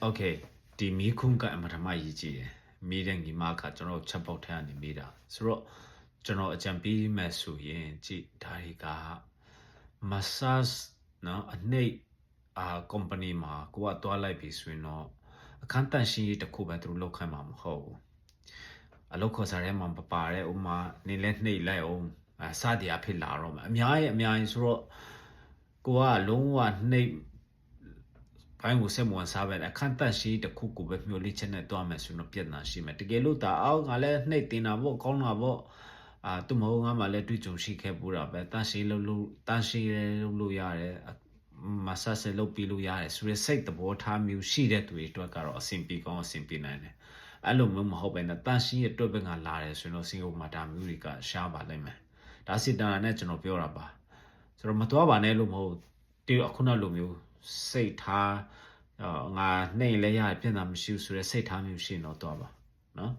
Okay, the Mikunga and Matamaiji, meeting Imaka, General Chapotan in Mida. So, General Jambi Messu, G. Tariga Massas, no, a Nate company ma, go at Twilight Peace, we know. A can't she the Cuba through local mam ho. A local Saremam Papare, Uma, Nilet Ne Leo, Sadia Pilarum. Mia is ro. Go a long one name. ဘိုင်းကိုစက်မဝန်စားပဲအခန့်တက်ရှိတခုခုပဲမျိုးလေးချက်နဲ့တွားမယ်ဆိုတော့ပြဿနာရှိမယ်တကယ်လို့ဒါအောက်ငါလည်းနှိပ်တင်တာပေါ့ကောင်းတာပေါ့သူမဟုတ်ငါမှလည်းတွေ့ကြုံရှိခဲ့ပူတာပဲတန်ရှိလို့ရတယ်မဆဆလုပ်ပြီးလို့ရတယ်ဆိုရစိတ်သဘောထားမျိုးရှိတဲ့သူတွေအတွက်ကတော့အဆင်ပြေကောင်းအဆင်ပြေနိုင်တယ်အဲ့လိုမျိုးမဟုတ်ပဲနဲ့တန်ရှိရဲ့အတွက်ပဲငါလာတယ်ဆိုတော့စင်ကုန်မှာဒါမျိုးတွေကရှားပါလိမ့်မယ်ဒါစစ်တာနဲ့ကျွန်တော်ပြောတာပါဆိုတော့မတွားပါနဲ့လို့မဟုတ်ဒီအခုနောက်လိုမျိုးစိတ်ထားငါနှိမ့်လဲရပြဿနာမရှိဘူးဆိုရယ်စိတ်ထားမျိုးရှိရင်တော့တော့ပါနော်